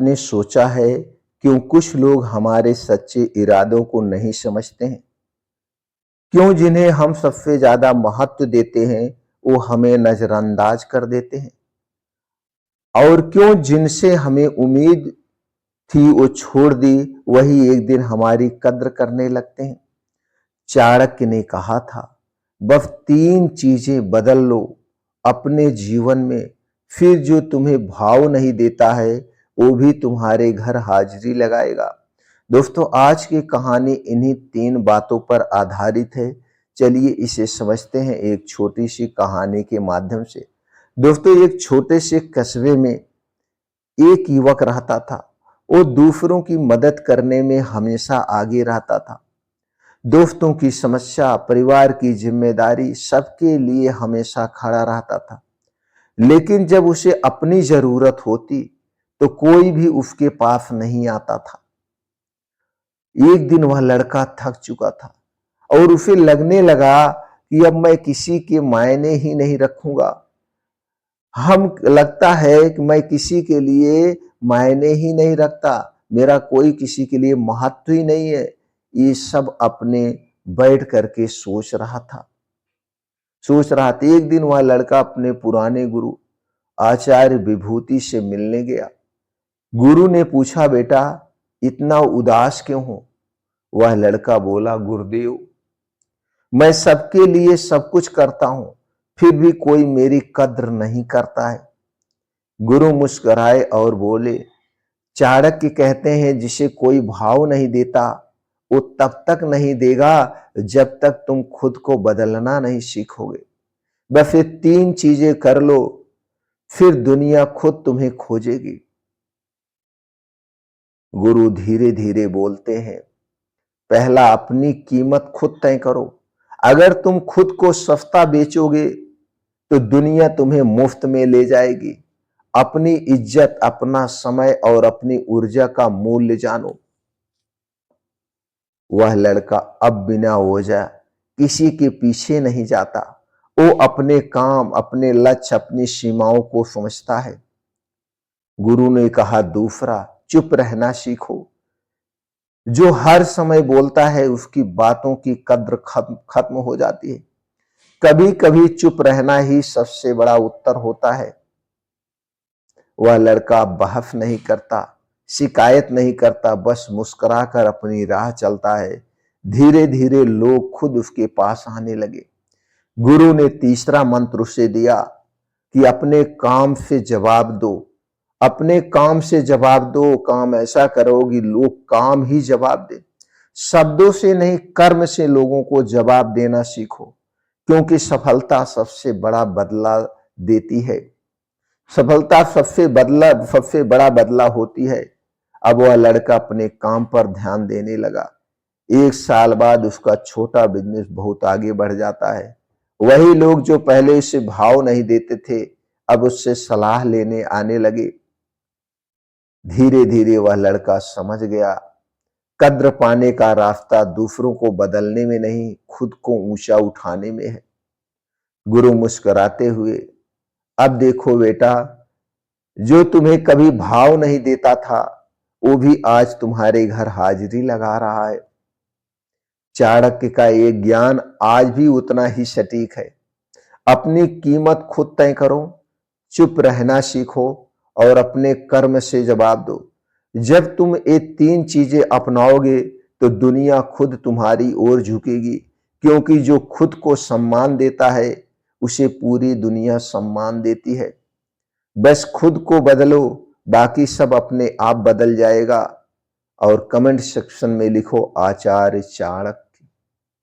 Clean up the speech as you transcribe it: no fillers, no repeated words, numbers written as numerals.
आपने सोचा है क्यों कुछ लोग हमारे सच्चे इरादों को नहीं समझते हैं? क्यों जिन्हें हम सबसे ज्यादा महत्व देते हैं वो हमें नजरअंदाज कर देते हैं? और क्यों जिनसे हमें उम्मीद थी वो छोड़ दी, वही एक दिन हमारी कद्र करने लगते हैं? चाणक्य ने कहा था, बस 3 चीजें बदल लो अपने जीवन में, फिर जो तुम्हें भाव नहीं देता है वो भी तुम्हारे घर हाजिरी लगाएगा। दोस्तों, आज की कहानी इन्हीं 3 बातों पर आधारित है। चलिए इसे समझते हैं एक छोटी सी कहानी के माध्यम से। दोस्तों, एक छोटे से कस्बे में एक युवक रहता था। वो दूसरों की मदद करने में हमेशा आगे रहता था। दोस्तों की समस्या, परिवार की जिम्मेदारी, सबके लिए हमेशा खड़ा रहता था। लेकिन जब उसे अपनी जरूरत होती तो कोई भी उसके पास नहीं आता था। एक दिन वह लड़का थक चुका था और उसे लगने लगा कि अब मैं किसी के मायने ही नहीं रखूंगा। हम लगता है कि मैं किसी के लिए मायने ही नहीं रखता, मेरा कोई किसी के लिए महत्व ही नहीं है। ये सब अपने बैठ करके सोच रहा था। एक दिन वह लड़का अपने पुराने गुरु आचार्य विभूति से मिलने गया। गुरु ने पूछा, बेटा इतना उदास क्यों हो? वह लड़का बोला, गुरुदेव मैं सबके लिए सब कुछ करता हूं, फिर भी कोई मेरी कद्र नहीं करता है। गुरु मुस्कुराए और बोले, चाणक्य कहते हैं जिसे कोई भाव नहीं देता वो तब तक नहीं देगा जब तक तुम खुद को बदलना नहीं सीखोगे। बस ये 3 चीजें कर लो, फिर दुनिया खुद तुम्हें खोजेगी। गुरु धीरे धीरे बोलते हैं, पहला अपनी कीमत खुद तय करो। अगर तुम खुद को सस्ता बेचोगे तो दुनिया तुम्हें मुफ्त में ले जाएगी। अपनी इज्जत, अपना समय और अपनी ऊर्जा का मूल्य जानो। वह लड़का अब बिना वजह किसी के पीछे नहीं जाता। वो अपने काम, अपने लक्ष्य, अपनी सीमाओं को समझता है। गुरु ने कहा दूसरा, चुप रहना सीखो। जो हर समय बोलता है उसकी बातों की कद्र खत्म हो जाती है। कभी कभी चुप रहना ही सबसे बड़ा उत्तर होता है। वह लड़का बहस नहीं करता, शिकायत नहीं करता, बस मुस्कुराकर अपनी राह चलता है। धीरे धीरे लोग खुद उसके पास आने लगे। गुरु ने तीसरा मंत्र उसे दिया कि अपने काम से जवाब दो। अपने काम से जवाब दो, काम ऐसा करो कि लोग काम ही जवाब दे। शब्दों से नहीं, कर्म से लोगों को जवाब देना सीखो, क्योंकि सफलता सबसे बड़ा बदला देती है। सफलता सबसे बड़ा बदला होती है। अब वह लड़का अपने काम पर ध्यान देने लगा। 1 साल बाद उसका छोटा बिजनेस बहुत आगे बढ़ जाता है। वही लोग जो पहले उसे भाव नहीं देते थे अब उससे सलाह लेने आने लगे। धीरे धीरे वह लड़का समझ गया, कद्र पाने का रास्ता दूसरों को बदलने में नहीं, खुद को ऊंचा उठाने में है। गुरु मुस्कुराते हुए, अब देखो बेटा, जो तुम्हें कभी भाव नहीं देता था वो भी आज तुम्हारे घर हाजिरी लगा रहा है। चाणक्य का ये ज्ञान आज भी उतना ही सटीक है। अपनी कीमत खुद तय करो, चुप रहना सीखो और अपने कर्म से जवाब दो। जब तुम ये 3 चीजें अपनाओगे तो दुनिया खुद तुम्हारी ओर झुकेगी, क्योंकि जो खुद को सम्मान देता है उसे पूरी दुनिया सम्मान देती है। बस खुद को बदलो, बाकी सब अपने आप बदल जाएगा। और कमेंट सेक्शन में लिखो आचार्य चाणक्य।